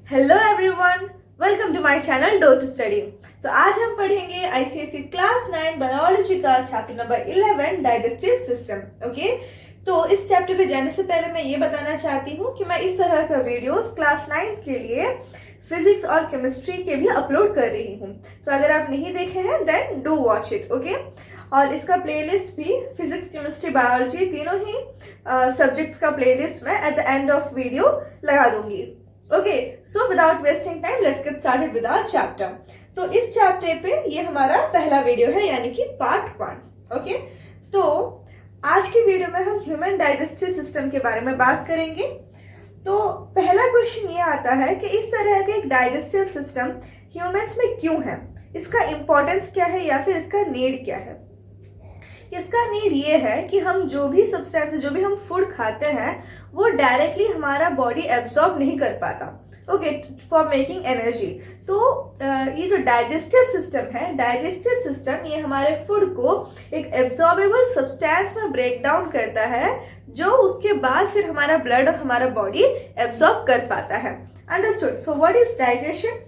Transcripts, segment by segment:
Hello everyone, welcome to my channel do to study. तो आज हम पढ़ेंगे आईसीएसई क्लास 9 बायोलॉजी का chapter number 11 digestive system. Okay, तो इस चैप्टर पे जाने से पहले मैं ये बताना चाहती हूँ कि मैं इस तरह का वीडियोस क्लास 9 के लिए फिजिक्स और केमिस्ट्री के भी अपलोड कर रही हूँ। तो अगर आप नहीं देखे हैं then do watch it. Okay, और इसका प्लेलिस्ट भी फिजिक्स केमिस्ट्री बायोलॉजी तीनों ही सब्जेक्ट्स का प्लेलिस्ट मैं at the end of video लगा दूंगी। Okay, so without wasting time let's get started with our chapter. तो इस चैप्टर पे ये हमारा पहला वीडियो है, यानी कि पार्ट 1। ओके, तो आज की वीडियो में हम ह्यूमन डाइजेस्टिव सिस्टम के बारे में बात करेंगे। तो पहला क्वेश्चन ये आता है कि इस तरह का एक डाइजेस्टिव सिस्टम ह्यूमंस में क्यों है, इसका इंपॉर्टेंस क्या है या फिर इसका नीड क्या है। इसका नीड ये है कि हम जो भी सब्सटेंस, जो भी हम फूड खाते हैं वो डायरेक्टली हमारा बॉडी एब्जॉर्ब नहीं कर पाता। Okay, for making energy. तो ये जो डाइजेस्टिव सिस्टम है, डाइजेस्टिव सिस्टम ये हमारे फूड को एक एब्जॉर्बेबल सब्सटेंस में ब्रेक डाउन करता है, जो उसके बाद फिर हमारा ब्लड और हमारा बॉडी एब्जॉर्ब कर पाता है। Understood? So what is digestion?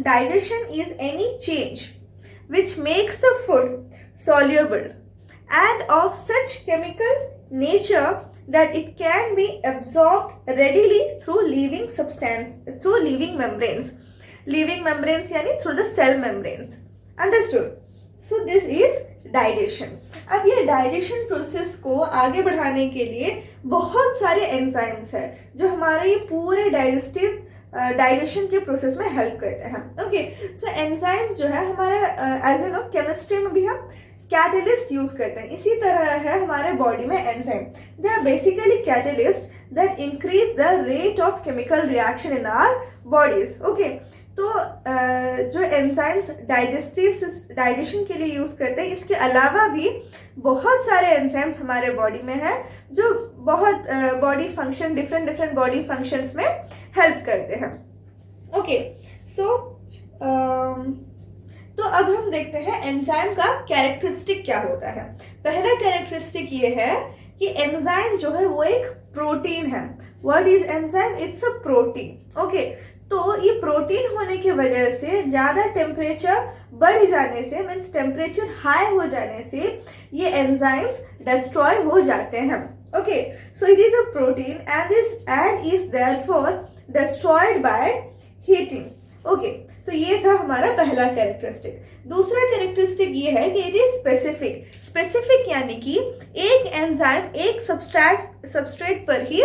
Digestion is any change which makes the food soluble and of such chemical nature that it can be absorbed readily through living membranes. Living membranes यानी through the cell membranes. Understood? So this is digestion. अब ये digestion process को आगे बढ़ाने के लिए बहुत सारे एंजाइम्स है जो हमारे ये पूरे डाइजेशन के प्रोसेस में हेल्प करते हैं। ओके, सो एंजाइम्स जो है हमारा एज यू नो केमिस्ट्री में भी हम कैटलिस्ट यूज करते हैं, इसी तरह है हमारे बॉडी में enzyme. They are basically catalyst that increase the rate of chemical reaction in our bodies. Okay, तो जो एंजाइम्स डाइजेशन के लिए यूज करते हैं, इसके अलावा भी बहुत सारे एंजाइम्स हमारे बॉडी में है जो बहुत body function, different body functions में हेल्प करते हैं। ओके, सो तो अब हम देखते हैं एंजाइम का कैरेक्टरिस्टिक क्या होता है। पहला कैरेक्टरिस्टिक ये है कि एंजाइम जो है वो एक प्रोटीन है। What is enzyme? It's a protein. Okay, तो ये प्रोटीन होने की वजह से ज्यादा टेम्परेचर बढ़ जाने से, मीन्स टेम्परेचर हाई हो जाने से ये एंजाइम्स डिस्ट्रॉय हो जाते हैं। Okay, so it is a protein and is therefore destroyed by heating. Okay, तो ये था हमारा पहला कैरेक्टरिस्टिक। दूसरा कैरेक्टरिस्टिक ये है कि इट इज स्पेसिफिक यानी कि एक एंजाइम एक सबस्ट्रेट पर ही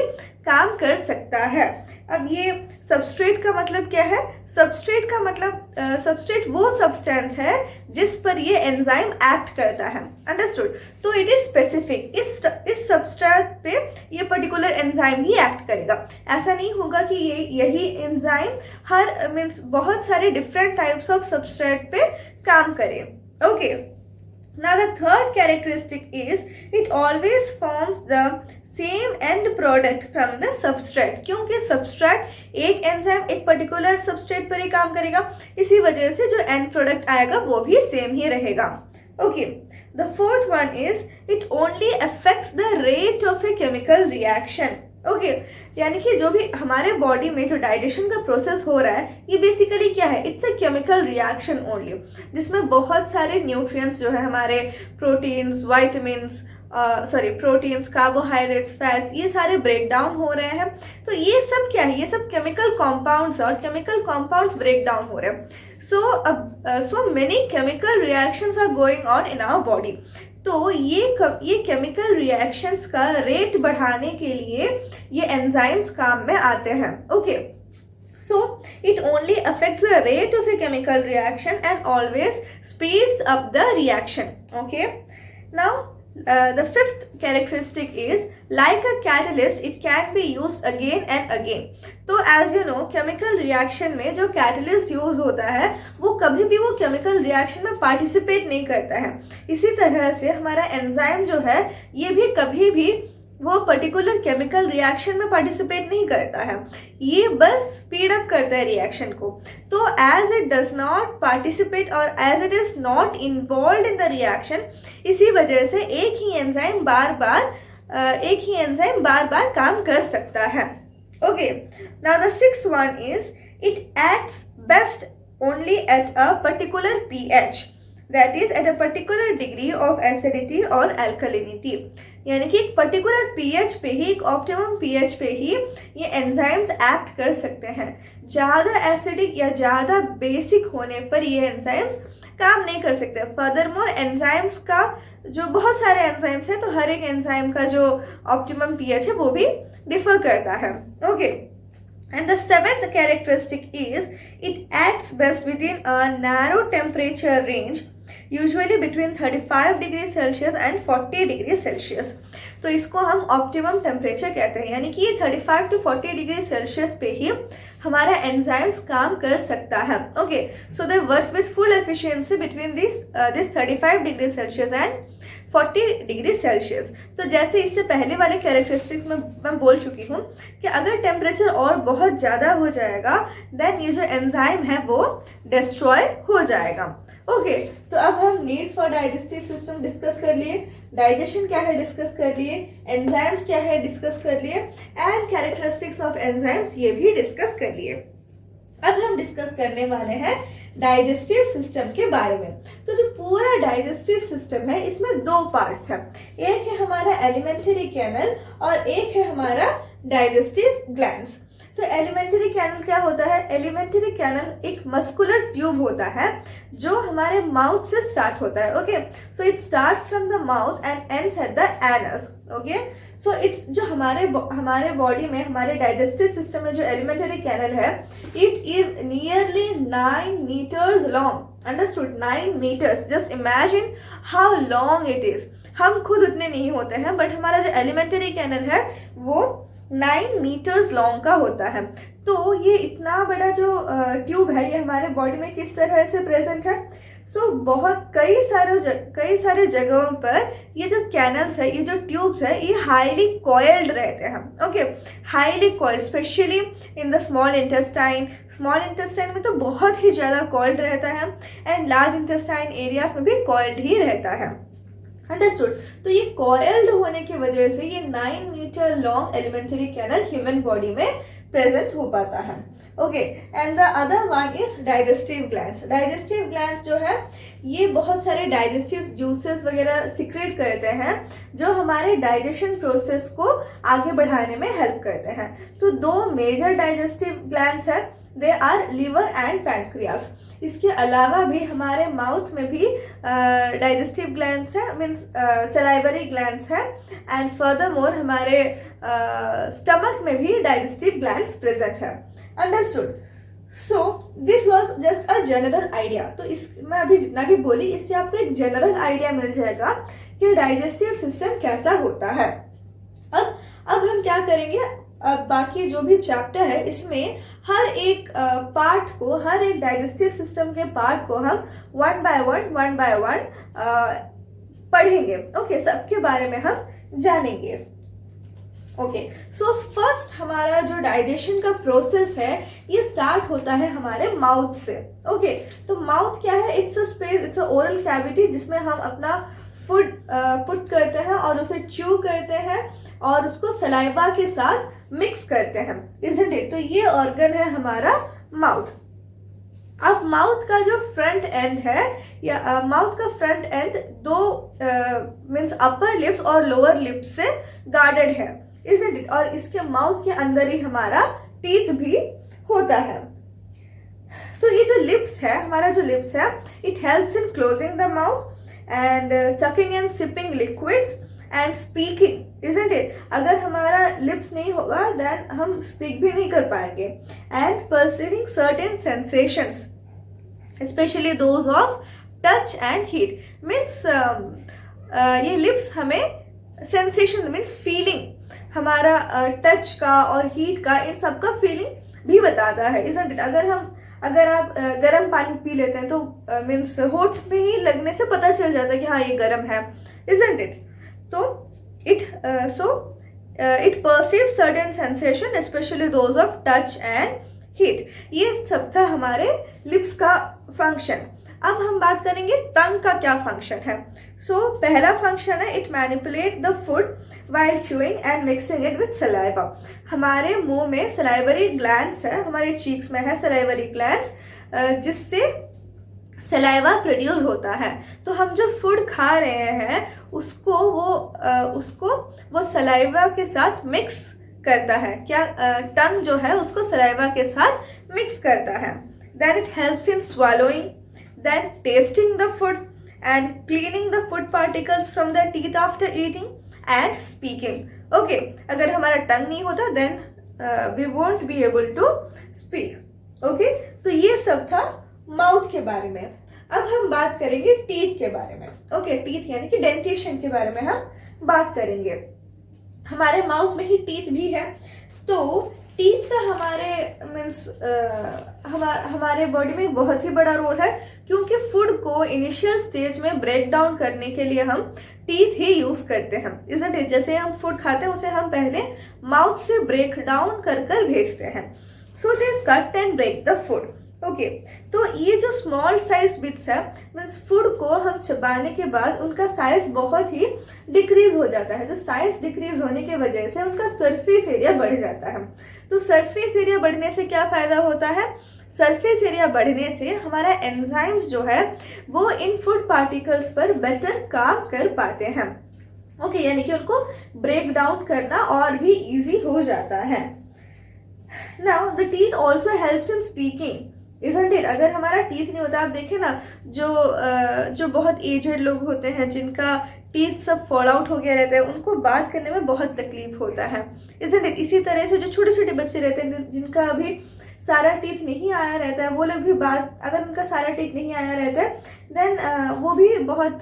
काम कर सकता है। अब ये सबस्ट्रेट का मतलब क्या है? सबस्ट्रेट का मतलब सबस्ट्रेट वो सब्सटेंस है जिस पर ये एंजाइम एक्ट करता है। अंडरस्टूड? तो इट इज स्पेसिफिक, इस सबस्ट्रेट पे ये पर्टिकुलर एंजाइम ही एक्ट करेगा। ऐसा नहीं होगा कि यही एंजाइम हर मीन्स बहुत सारे डिफरेंट टाइप्स ऑफ सबस्ट्रेट पे काम करे। Okay, now the third characteristic is it always forms the same end product from the substrate। क्योंकि substrate एक एंजाइम एक पर्टिकुलर सबस्ट्रेट पर ही काम करेगा, इसी वजह से जो एंड प्रोडक्ट आएगा वो भी सेम ही रहेगा। Okay, the fourth one is it only affects the rate of a chemical reaction। Okay, यानी कि जो भी हमारे बॉडी में जो डाइजेशन का प्रोसेस हो रहा है ये बेसिकली क्या है? It's a chemical reaction only, जिसमें बहुत सारे न्यूट्रिएंट्स जो है हमारे proteins, vitamins, proteins, carbohydrates, fats, ये सारे ब्रेक डाउन हो रहे हैं। तो ये सब क्या है? ये सब केमिकल कॉम्पाउंड्स, और केमिकल कॉम्पाउंड्स ब्रेक डाउन हो रहे हैं। So many chemical reactions are going on in our body. तो ये केमिकल रिएक्शंस का रेट बढ़ाने के लिए ये एंजाइम्स काम में आते हैं। Okay, so it only affects the rate of a chemical reaction and always speeds up the reaction. Okay, now the fifth characteristic is like a catalyst it can be used again and again। तो as you know chemical reaction में जो catalyst use होता है वो कभी भी वो chemical reaction में participate नहीं करता है। इसी तरह से हमारा एंजाइम जो है ये भी कभी भी वो पर्टिकुलर केमिकल रिएक्शन में पार्टिसिपेट नहीं करता है, ये बस स्पीड अप करता है रिएक्शन को। तो as it does not participate और as it is not involve in the reaction, इसी वजह से एक ही एंजाइम बार बार काम कर सकता है। Okay, now the sixth one is it acts best only at a particular pH, that is at a particular degree of acidity or alkalinity. यानी कि एक पर्टिकुलर pH पे ही, एक ऑप्टिमम pH पे ही ये एंजाइम्स एक्ट कर सकते हैं. ज़्यादा एसिडिक या ज़्यादा बेसिक होने पर ये एंजाइम्स काम नहीं कर सकते. फर्दरमोर एंजाइम्स का जो बहुत सारे एंजाइम्स हैं, तो हर एक एंजाइम का जो ऑप्टिमम pH है वो भी डिफर करता है. Okay, and the seventh characteristic is it acts best within a narrow temperature range, usually between 35 degrees Celsius and 40 degrees Celsius. तो इसको हम ऑप्टिमम टेम्परेचर कहते हैं, यानी कि ये 35 to 40 डिग्री सेल्सियस पे ही हमारा एंजाइम्स काम कर सकता है. Okay, so they work with full efficiency between this 35 degree Celsius and 40 degree Celsius. तो जैसे इससे पहले वाले कैरेक्टरिस्टिक्स में मैं बोल चुकी हूँ कि अगर टेम्परेचर और बहुत ज़्यादा हो जाएगा देन ये जो एंजाइम है वो डिस्ट्रॉय हो जाएगा. ओके, तो अब हम need for digestive system discuss कर लिए, डाइजेशन क्या है डिस्कस कर लिए, एंजाइम्स क्या है डिस्कस कर लिए, एंड कैरेक्टरिस्टिक्स ऑफ एंजाइम्स ये भी डिस्कस कर लिए. अब हम डिस्कस करने वाले हैं डाइजेस्टिव सिस्टम के बारे में. तो जो पूरा डाइजेस्टिव सिस्टम है इसमें दो पार्ट्स हैं. एक है हमारा एलिमेंटरी कैनल और एक है हमारा डाइजेस्टिव ग्लैंड्स. तो एलिमेंटरी कैनल क्या होता है? एलिमेंटरी कैनल एक मस्कुलर ट्यूब होता है जो हमारे माउथ से स्टार्ट होता है. Okay, so it starts from the mouth and ends at the anus. Okay, so it's जो हमारे बॉडी में, हमारे डाइजेस्टिव सिस्टम में जो एलिमेंटरी कैनल है, it is nearly 9 meters long. Understood? 9 meters. Just imagine how long it is. हम खुद उतने नहीं होते हैं, बट हमारा जो एलिमेंटरी कैनल है वो 9 meters लॉन्ग का होता है. तो ये इतना बड़ा जो ट्यूब है ये हमारे बॉडी में किस तरह से प्रेजेंट है? बहुत कई सारे जगहों पर ये जो कैनल्स है, ये जो ट्यूब्स है, ये हाईली कॉइल्ड रहते हैं. Okay, highly coiled, specially in the small intestine. Small intestine में तो बहुत ही ज़्यादा कॉइल्ड रहता है एंड लार्ज इंटेस्टाइन एरियाज में भी कॉइल्ड ही रहता है. अंडरस्टूड? तो ये कॉइल्ड होने की वजह से ये 9 meter long alimentary canal human body में प्रेजेंट हो पाता है. Okay, and the other one is digestive glands. Digestive glands जो है ये बहुत सारे डाइजेस्टिव जूसेस वगैरह सिक्रेट करते हैं जो हमारे डाइजेशन प्रोसेस को आगे बढ़ाने में हेल्प करते हैं. तो दो मेजर डाइजेस्टिव ग्लैंड्स है, they are liver and pancreas. इसके अलावा भी हमारे माउथ में भी डाइजेस्टिव ग्लैंड्स है, मीन्स सलाइवरी ग्लैंड्स है, एंड फर्दरमोर हमारे स्टमक में भी डाइजेस्टिव ग्लैंड्स प्रेजेंट है. Understood? So this was just a general idea. तो इस मैं अभी जितना भी बोली इससे आपको एक जनरल आइडिया मिल जाएगा कि डाइजेस्टिव सिस्टम कैसा होता है. अब हम क्या करेंगे, अब बाकी जो भी चैप्टर है इसमें हर एक पार्ट को, हर एक डाइजेस्टिव सिस्टम के पार्ट को हम वन बाय वन पढ़ेंगे. ओके, सबके बारे में हम जानेंगे. ओके, सो फर्स्ट हमारा जो डाइजेशन का प्रोसेस है ये स्टार्ट होता है हमारे माउथ से. ओके, तो माउथ क्या है? It's a space, it's a oral cavity जिसमें हम अपना फूड पुट करते हैं और उसे च्यू करते हैं और उसको सलाइवा के साथ मिक्स करते हैं, इजंट इट? तो ये ऑर्गन है हमारा माउथ. अब माउथ का जो फ्रंट एंड है, या माउथ का फ्रंट एंड दो मीन्स अपर लिप्स और लोअर लिप्स से गार्डेड है, इजंट इट? और इसके माउथ के अंदर ही हमारा टीथ भी होता है. तो ये जो लिप्स है, हमारा जो लिप्स है, it helps in closing the mouth and sucking and sipping liquids and speaking, isn't it? अगर हमारा लिप्स नहीं होगा देन हम स्पीक भी नहीं कर पाएंगे. And perceiving certain sensations specially those of touch and heat. Means ये लिप्स हमें सेंसेशन मीन्स फीलिंग, हमारा टच का और हीट का, इन सब का फीलिंग भी बताता है, isn't it? अगर आप गर्म पानी पी लेते हैं तो मीन्स होठ में ही लगने से पता चल जाता है कि हाँ ये गर्म है, isn't it? तो it perceives certain sensation, especially those of touch and heat. ये सब था हमारे लिप्स का फंक्शन. अब हम बात करेंगे टंग का क्या फंक्शन है। सो पहला फंक्शन है it manipulate the food while chewing and mixing it with saliva. हमारे मुंह में सलाइवरी ग्लैंड्स है, हमारे चीक्स में है सलाइवरी ग्लैंड्स, जिससे सलाइवा प्रोड्यूस होता है। तो हम जो फूड खा रहे हैं उसको वो सलाइवा के साथ मिक्स करता है। क्या टंग जो है उसको सलाइवा के साथ मिक्स करता है। Then it helps in swallowing, then tasting the food and cleaning the food particles from the teeth after eating and speaking. Okay, अगर हमारा टंग नहीं होता then we won't be able to speak. Okay, तो ये सब था माउथ के बारे में। अब हम बात करेंगे टीथ के बारे में। ओके, टीथ यानी कि डेंटेशन के बारे में हम बात करेंगे। हमारे माउथ में ही टीथ भी है। तो टीथ का हमारे बॉडी में बहुत ही बड़ा रोल है, क्योंकि फूड को इनिशियल स्टेज में ब्रेक डाउन करने के लिए हम टीथ ही यूज करते हैं। इसलिए जैसे हम फूड खाते हैं उसे हम पहले माउथ से ब्रेक डाउन कर भेजते हैं। So they cut and break the food. Okay, तो ये जो स्मॉल साइज बिट्स है मीन्स फूड को हम चबाने के बाद उनका साइज बहुत ही डिक्रीज हो जाता है। तो साइज डिक्रीज होने की वजह से उनका सरफेस एरिया बढ़ जाता है। तो सरफेस एरिया बढ़ने से क्या फायदा होता है? सरफेस एरिया बढ़ने से हमारा एंजाइम्स जो है वो इन फूड पार्टिकल्स पर बेटर काम कर पाते हैं। ओके, यानी कि उनको ब्रेक डाउन करना और भी इजी हो जाता है। Now the teeth also helps in speaking, isn't it? अगर हमारा टीथ नहीं होता, आप देखें ना जो बहुत एजेड लोग होते हैं जिनका टीथ सब फॉल आउट हो गया रहता है, उनको बात करने में बहुत तकलीफ होता है, isn't it? इसी तरह से जो छोटे छोटे बच्चे रहते हैं जिनका अभी सारा टीथ नहीं आया रहता है, वो लोग भी बात, अगर उनका सारा टीथ नहीं आया रहता है देन वो भी बहुत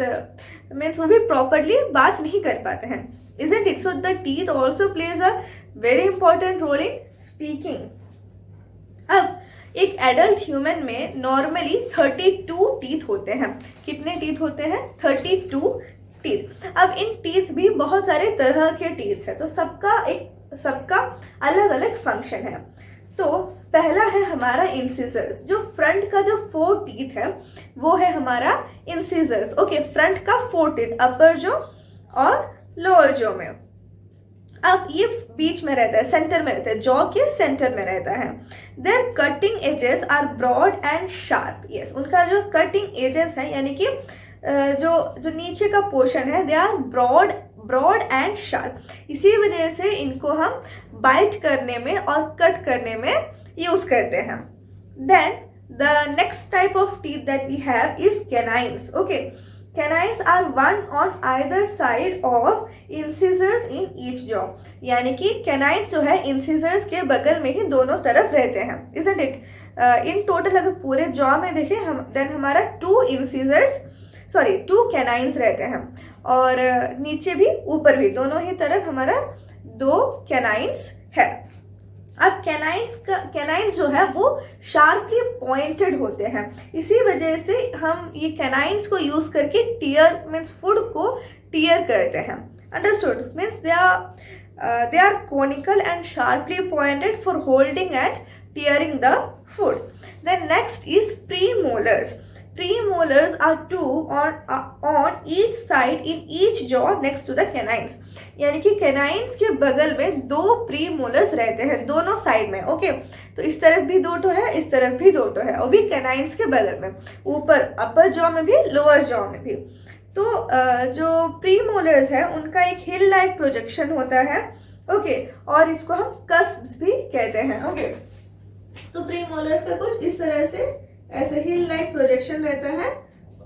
मीन्स वो भी प्रॉपरली बात नहीं कर पाते हैं, isn't it? So the teeth also plays a very important role in speaking. अब एक एडल्ट ह्यूमन में नॉर्मली 32 टीथ होते हैं। कितने टीथ होते हैं? 32 टीथ। अब इन टीथ भी बहुत सारे तरह के टीथ है, तो सबका अलग अलग फंक्शन है। तो पहला है हमारा इंसिजर्स। जो फ्रंट का जो 4 टीथ है वो है हमारा इंसिजर्स। ओके, फ्रंट का 4 टीथ, अपर जॉ और लोअर जॉ में। अब ये बीच में रहता है, सेंटर में रहता है, जॉ के सेंटर में रहता है। Their cutting edges are broad and sharp. Yes, उनका जो कटिंग एजेस है यानी कि जो नीचे का पोर्शन है they are broad and sharp. इसी वजह से इनको हम बाइट करने में और कट करने में यूज करते हैं। Then the next type of teeth that we have is canines. Okay, canines are one on either side of incisors in each jaw. यानी कि कैनाइन्स जो है इंसिजर्स के बगल में ही दोनों तरफ रहते हैं, isn't it? इन टोटल अगर पूरे जॉ में देखें देन हमारा 2 कैनाइन्स रहते हैं, और नीचे भी ऊपर भी दोनों ही तरफ हमारा 2 कैनाइन्स है। अब कैनाइन्स जो है वो शार्पली पॉइंटेड होते हैं, इसी वजह से हम ये कैनाइन्स को यूज करके टीयर मीन्स फूड को टीयर करते हैं। Understood? Means they are conical and sharply pointed for holding and tearing the food. Then next is premolars. Premolars are 2 on each side in each jaw next to the canines. यानी कि canines के बगल में 2 premolars रहते हैं दोनों side में। Okay, तो इस तरफ भी 2 है, इस तरफ भी 2 है, और भी कैनाइन्स के बगल में, ऊपर अपर जॉ में भी लोअर जॉ में भी। तो जो प्रीमोलर्स है उनका एक हिल लाइक प्रोजेक्शन होता है। ओके, और इसको हम कस्प्स भी कहते हैं। ओके, तो प्रीमोलर्स का कुछ इस तरह से ऐसे हिल लाइक प्रोजेक्शन रहता है।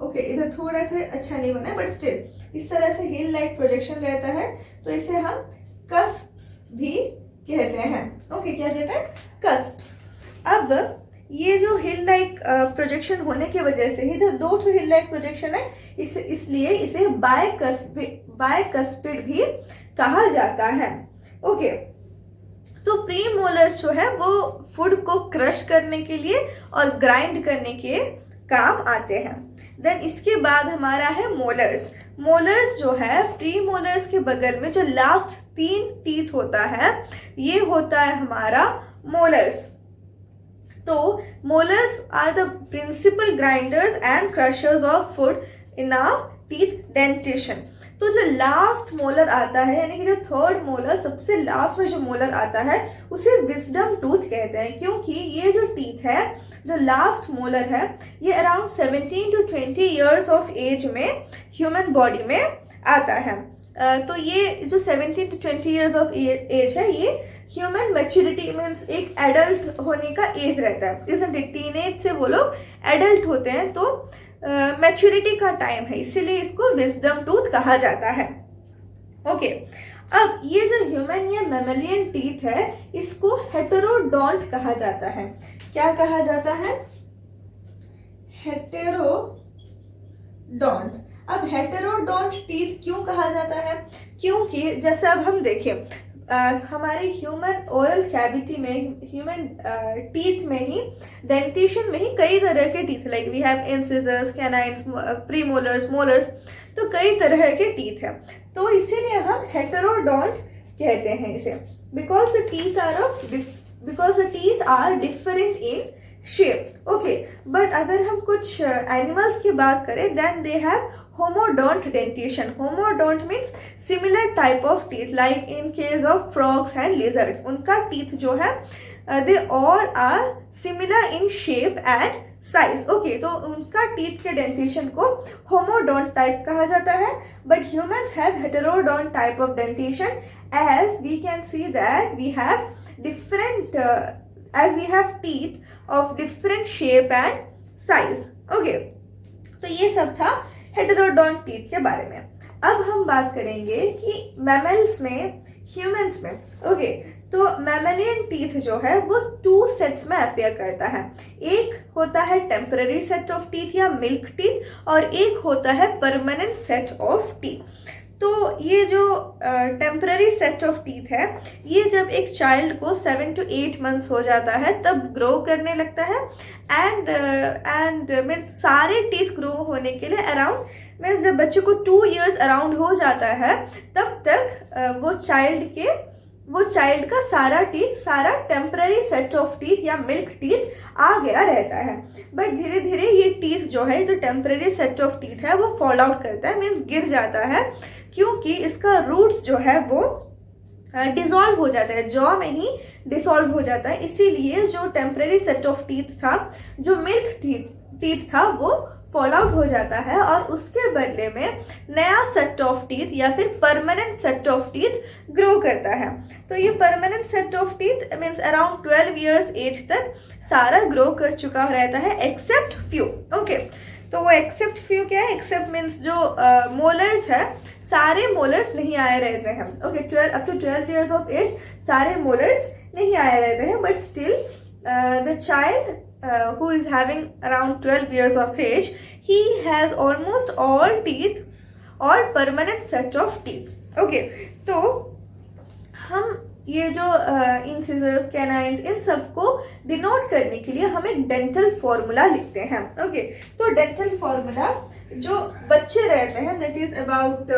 ओके, इधर थोड़ा सा अच्छा नहीं बना है बट स्टिल इस तरह से हिल लाइक प्रोजेक्शन रहता है, तो इसे हम कस्प्स भी कहते हैं। ओके, क्या कहते हैं? कस्प्स। अब ये जो हिल लाइक प्रोजेक्शन होने की वजह से इधर 2 हिल लाइक प्रोजेक्शन है, इसलिए इसे बायकस्पिड भी कहा जाता है। ओके, तो प्रीमोलर्स जो है वो फूड को क्रश करने के लिए और ग्राइंड करने के काम आते हैं। देन इसके बाद हमारा है मोलर्स। मोलर्स जो है प्रीमोलर्स के बगल में जो लास्ट 3 टीथ होता है ये होता है हमारा मोलर्स। तो molars are the principal grinders and crushers of food in our teeth dentition. तो जो लास्ट मोलर आता है, यानी कि जो थर्ड मोलर, सबसे लास्ट में जो मोलर आता है, उसे विजडम टूथ कहते हैं, क्योंकि ये जो टीथ है, जो लास्ट मोलर है, ये around 17 to 20 years of age में ह्यूमन बॉडी में आता है। तो ये जो 17 to 20 ईयर्स ऑफ एज है, ये ह्यूमन मैच्योरिटी मीन्स एक एडल्ट होने का एज रहता है, इसलिए टीनेज से वो लोग एडल्ट होते हैं, तो मैच्योरिटी का टाइम है, इसीलिए इसको विजडम टूथ कहा जाता है। ओके, अब ये जो ह्यूमन या मैमलियन टीथ है, इसको हेटेरोडोंट कहा जाता है। क्या कहा जाता है? हेटेरोडोंट। अब हेटेरोडोंट टीथ क्यों कहा जाता है? क्योंकि जैसे अब हम देखें, हमारे ह्यूमन ओरल कैविटी में, ह्यूमन टीथ में ही, डेंटिशन में ही कई तरह के teeth, like we have incisors, canines, premolars, molars, तो कई तरह के टीथ हैं। तो इसीलिए हम हेटेरोडोंट कहते हैं इसे, because the teeth are different in shape. Okay, but अगर हम कुछ एनिमल्स की बात करें, then they have homodont dentition. Homodont means similar type of teeth, like in case of frogs and lizards. उनका teeth जो है, they all are similar in shape and size. Okay, तो उनका teeth के dentition को homodont type कहा जाता है, but humans have heterodont type of dentition, as we can see that we have different, as we have teeth of different shape and size. Okay, तो ये सब था हेटेरोडोंट टीथ के बारे में। अब हम बात करेंगे कि मैमल्स में, ह्यूमंस में। ओके, तो मैमलियन टीथ जो है वो 2 सेट्स में अपीयर करता है। एक होता है टेम्पररी सेट ऑफ टीथ या मिल्क टीथ, और एक होता है परमानेंट सेट ऑफ टीथ। तो ये जो टेम्पररी सेट ऑफ टीथ है, ये जब एक चाइल्ड को 7 to 8 मंथ्स हो जाता है, तब ग्रो करने लगता है, एंड मीन्स सारे टीथ ग्रो होने के लिए अराउंड, मीन्स जब बच्चे को 2 years अराउंड हो जाता है, तब तक वो चाइल्ड का सारा टीथ, सारा टेम्पररी सेट ऑफ टीथ या मिल्क टीथ आ गया रहता है। बट धीरे धीरे ये टीथ जो है, जो टेम्पररी सेट ऑफ टीथ है, वो फॉल आउट करता है, मीन्स गिर जाता है, क्योंकि इसका रूट्स जो है वो डिसॉल्व हो जाता है, जॉ में ही डिसॉल्व हो जाता है। इसीलिए जो टेम्पररी सेट ऑफ टीथ था, जो मिल्क टीथ था, वो फॉल आउट हो जाता है, और उसके बदले में नया सेट ऑफ टीथ या फिर permanent set of teeth grow करता है। तो ये permanent set of teeth means around 12 years age तक सारा ग्रो कर चुका रहता है, एक्सेप्ट फ्यू। ओके, तो वो एक्सेप्ट फ्यू क्या है? एक्सेप्ट मीन्स जो मोलर्स है, सारे मोलर्स नहीं आए रहते हैं। ओके, 12 years ऑफ एज सारे मोलर्स नहीं आए रहते हैं, but still the child who is having around 12 years of age, he has almost all teeth or permanent set of teeth. Okay, तो हम ये जो इंसिजर्स, कैनाइन्स, इन सबको डिनोट करने के लिए हम एक डेंटल फॉर्मूला लिखते हैं। ओके, तो डेंटल फॉर्मूला जो बच्चे रहते हैं, that is about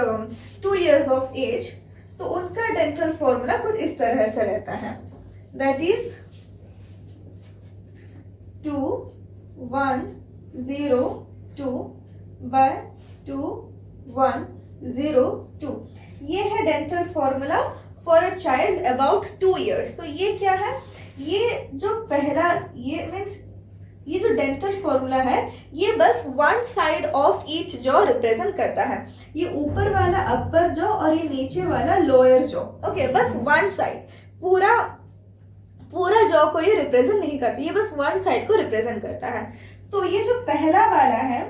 2 years of age, तो उनका डेंटल फॉर्मूला कुछ इस तरह से रहता है, दैट इज 2 1 0 2 by 2 1 0 2। ये है dental formula for a child about 2 years। तो ये क्या है? ये जो पहला, ये मीन्स ये जो डेंटल फॉर्मूला है, ये बस 1 side of each jaw represent करता है। ये ऊपर वाला अपर जॉ और ये नीचे वाला लोअर जॉ। ओके, बस 1 साइड, पूरा जॉ को ये रिप्रेजेंट नहीं करती, ये बस 1 साइड को रिप्रेजेंट करता है। तो ये जो पहला वाला है,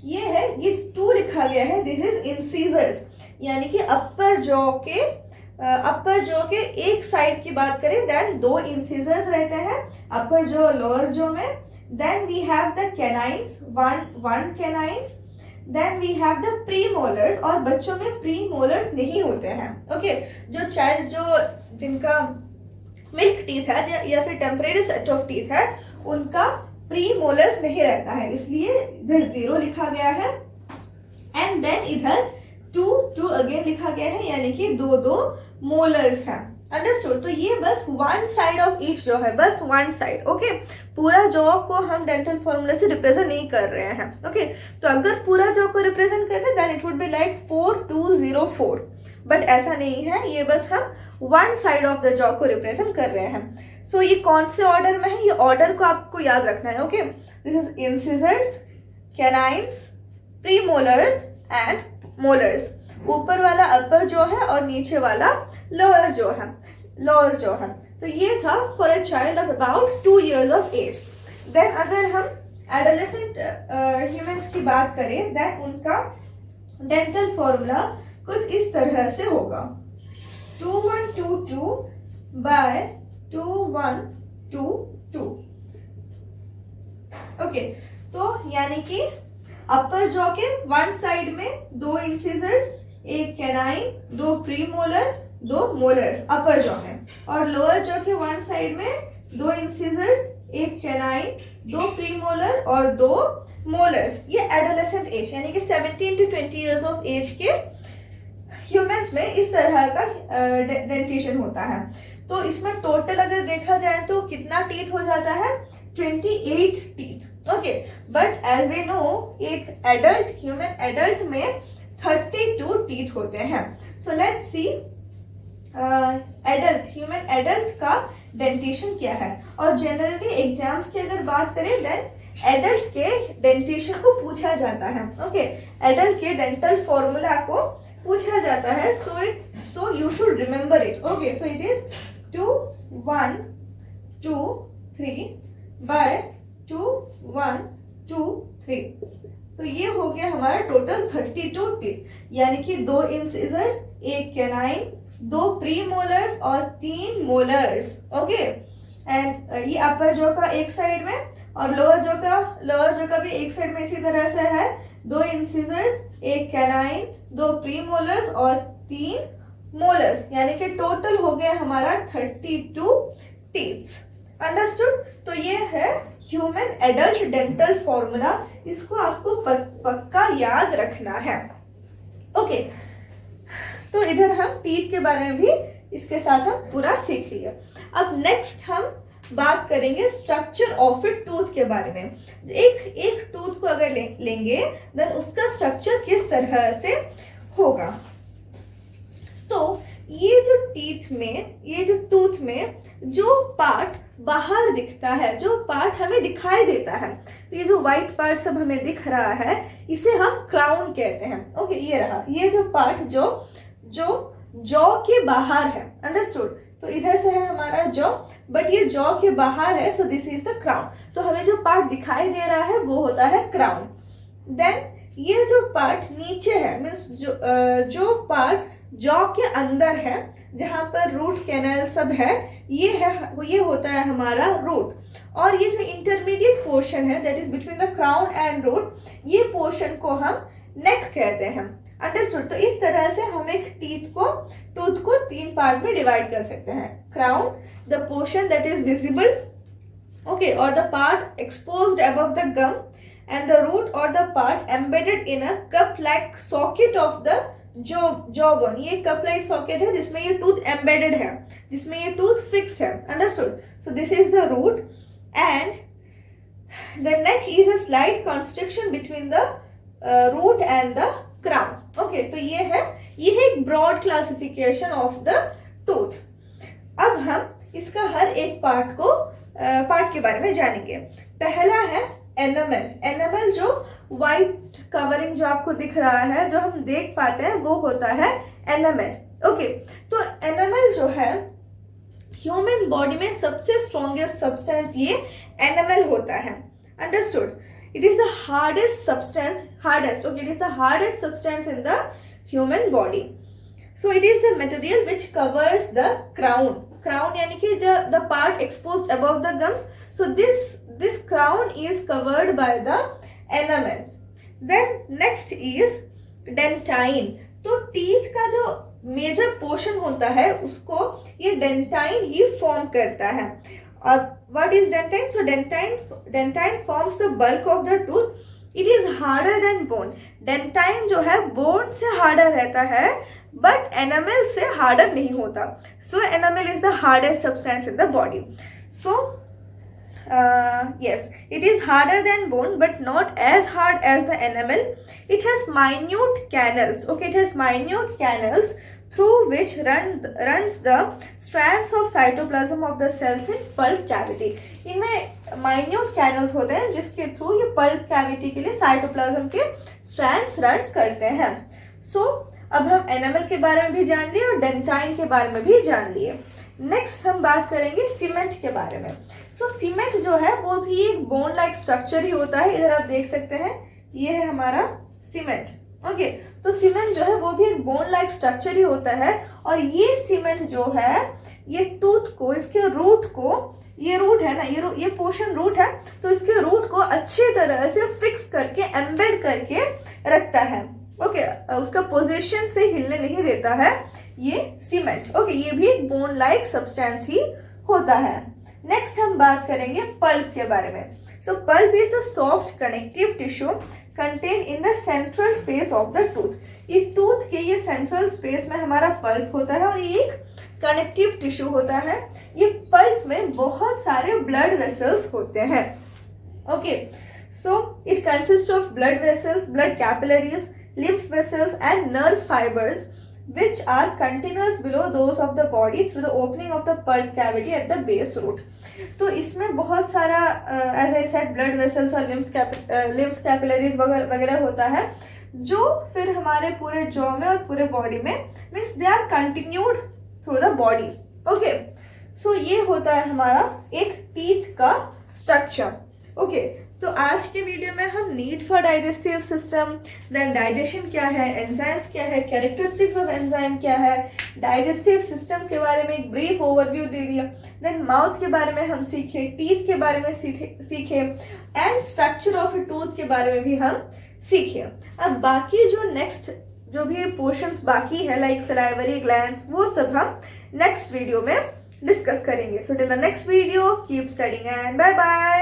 ये है, ये 2 लिखा गया है, दिस इज इंसीजर्स, यानी कि अपर जॉ के एक साइड की बात करें, देन 2 इंसीजर्स रहते हैं, अपर जॉ लोअर जॉ में। Then we have the canines, 1 canines. Then we have the premolars, और बच्चों में प्रीमोलर्स नहीं होते हैं। ओके, जो चाइल्ड, जो जिनका मिल्क टीथ है या फिर टेम्परेरी सेट ऑफ टीथ है, उनका प्री मोलर्स नहीं रहता है, इसलिए इधर 0 लिखा गया है, एंड देन इधर 2 अगेन लिखा गया है, यानी कि 2 मोलर्स हैं। अंडरस्टूड। तो ये बस one side of each jaw है, बस वन साइड। ओके, पूरा जॉ को हम डेंटल फॉर्मूला से रिप्रेजेंट नहीं कर रहे हैं। ओके, तो अगर पूरा जॉ को रिप्रेजेंट करते then it would be like 4204, but ऐसा नहीं है, ये बस हम one side of the jaw को रिप्रेजेंट कर रहे हैं। सो ये कौन से ऑर्डर में है, ये ऑर्डर को आपको याद रखना है। Okay, this is incisors, canines, premolars and molars. ऊपर वाला अपर जो है और नीचे वाला लोअर जो है, लोअर जो है। तो ये था for a child of about 2 years of age. Then अगर हम एडोलेसेंट ह्यूमंस की बात करें देन उनका डेंटल फॉर्मूला कुछ इस तरह से होगा, 2122 बाय 2122। ओके, तो यानी कि अपर जॉ के वन साइड में 2 इंसिजर्स, 1 कैनाइन, 2 प्रीमोलर, 2 मोलर्स अपर जॉ में, और लोअर जॉ के वन साइड में 2 इंसिजर्स, 1 कैनाइन, 2 प्रीमोलर और 2 मोलर्स। ये एडोलेसेंट एज यानी कि 17 to 20 years ऑफ एज के ह्यूमंस में इस तरह का डेंटिशन होता है। तो इसमें टोटल अगर देखा जाए तो कितना टीथ हो जाता है, 28 teeth. Okay, but as we know एक एडल्ट ह्यूमन एडल्ट में 32 टीथ होते हैं। So let's see adult human adult का डेंटिशन क्या है। और जनरली एग्जाम्स की अगर बात करें देन एडल्ट के डेंटिशन को पूछा जाता है। ओके, एडल्ट के डेंटल फॉर्मूला को पूछा जाता है। So you should remember it. Okay, so it is 2123 by 2123। तो ये हो गया हमारा टोटल 32 टीथ, यानी कि 2 इंसिजर्स, 1 कैनाइन, 2 प्रीमोलर्स और 3 मोलर्स। ओके, एंड ये अपर जॉ का एक साइड में और लोअर जॉ का भी एक साइड में इसी तरह से है, 2 इंसिजर्स, 1 कैनाइन, 2 प्रीमोलर्स और 3 मोलर्स, यानी कि टोटल हो गया हमारा 32 टीथ्स। अंडरस्टूड। तो ये है ह्यूमन एडल्ट डेंटल फॉर्मूला, इसको आपको पक्का याद रखना है। ओके, तो इधर हम टीथ के बारे में भी इसके साथ हम पूरा सीख लिए। अब नेक्स्ट हम बात करेंगे स्ट्रक्चर ऑफ ए टूथ के बारे में। एक टूथ को अगर लेंगे देन उसका स्ट्रक्चर किस तरह से होगा। तो ये जो टूथ में जो पार्ट बाहर दिखता है, जो पार्ट हमें दिखाई देता है, तो ये जो व्हाइट पार्ट सब हमें दिख रहा है इसे हम क्राउन कहते हैं। ओके, ये रहा, ये जो पार्ट जो जॉ के बाहर है। अंडरस्टूड। तो इधर से है हमारा जॉ, बट ये जॉ के बाहर है, सो दिस इज द क्राउन। तो हमें जो पार्ट दिखाई दे रहा है वो होता है क्राउन। देन ये जो पार्ट नीचे है, मीन्स जो पार्ट जॉ के अंदर है, जहां पर रूट कैनाल सब है, ये होता है हमारा रूट। और ये जो इंटरमीडिएट पोर्शन है that is between the crown and root, ये पोर्शन को हम नेक कहते हैं। अंडरस्टूड। तो इस तरह से हम एक टूथ को 3 पार्ट में डिवाइड कर सकते हैं, crown, the portion that is visible, okay, और the part exposed above the gum, and the root और the part embedded in a cup like socket of the jaw bone. ये cup like socket है जिसमें ये tooth embedded है, जिसमें ये tooth fixed है। Understood. So this is the root and the neck is a slight construction between the root and the crown. Okay, तो ये है एक broad classification of the tooth. अब हम इसका हर एक पार्ट के बारे में जानेंगे। पहला है एनामल। एनामल जो व्हाइट कवरिंग जो आपको दिख रहा है, जो हम देख पाते हैं, वो होता है एनामल। ओके, तो एनामल जो है ह्यूमन बॉडी में सबसे स्ट्रॉन्गेस्ट सब्सटेंस ये एनामल होता है। Understood. It is the hardest substance in the human body. So it is the material which covers the crown. Crown यानी कि the part exposed above the gums. So this crown is covered by the enamel. Then next is dentine. तो teeth का जो major portion होता है उसको ये dentine ही form करता है। और what is dentine? So dentine forms the bulk of the tooth. It is harder than bone. Dentine जो है bone से harder रहता है, बट एनामेल से हार्डर नहीं होता. So enamel is the hardest substance in the body. So yes, it is harder than bone but not as hard as the enamel. It has minute canals. Okay, it has minute canals through which runs the strands of cytoplasm of the cells in pulp cavity. इनमें minute canals होते हैं जिसके through ये pulp cavity के लिए cytoplasm के strands run करते हैं. So अब हम enamel के बारे में भी जान लिए और डेंटाइन के बारे में भी जान लिए. नेक्स्ट हम बात करेंगे सीमेंट के बारे में. सो सीमेंट जो है वो भी एक बोन लाइक स्ट्रक्चर ही होता है. इधर आप देख सकते हैं ये है हमारा सीमेंट. ओके, तो सीमेंट जो है वो भी एक बोन लाइक स्ट्रक्चर ही होता है. और ये सीमेंट जो है ये टूथ को, इसके रूट को, ये रूट है ना, ये पोर्शन रूट है, तो इसके रूट को अच्छी तरह से फिक्स करके एम्बेड करके रखता है. ओके, उसका पोजीशन से हिलने नहीं देता है ये सीमेंट. ओके, ये भी एक बोन लाइक सब्सटेंस ही होता है. नेक्स्ट हम बात करेंगे पल्प के बारे में. So pulp is the soft connective tissue contain in the central space of the tooth. ये टूथ के ये सेंट्रल स्पेस में हमारा पल्प होता है और ये एक कनेक्टिव टिश्यू होता है. ये पल्प में बहुत सारे ब्लड वेसल्स होते हैं. Okay, so it consist of blood vessels, blood capillaries, lymph vessels and nerve fibers which are continuous below those of the body through the opening of the pulp cavity at the base root. तो इसमें बहुत सारा as I said blood vessels और lymph capillaries वगैरह होता है जो फिर हमारे पूरे जॉ में और पूरे बॉडी में means they are continued through the body. Okay, so ये होता है हमारा एक टीथ का स्ट्रक्चर. ओके, तो आज के वीडियो में हम need for digestive system, then digestion क्या है, एंजाइम्स क्या है, कैरेक्टरिस्टिक्स ऑफ एंजाइम क्या है, डाइजेस्टिव सिस्टम के बारे में एक ब्रीफ ओवरव्यू दे दिया, देन माउथ के बारे में हम सीखे, टीथ के बारे में सीखे and structure of A tooth के बारे में भी हम सीखे. अब बाकी जो नेक्स्ट जो भी पोर्शंस बाकी है लाइक सलाइवरी ग्लैंड्स, वो सब हम नेक्स्ट वीडियो में डिस्कस करेंगे. So till the next video, keep studying and bye bye.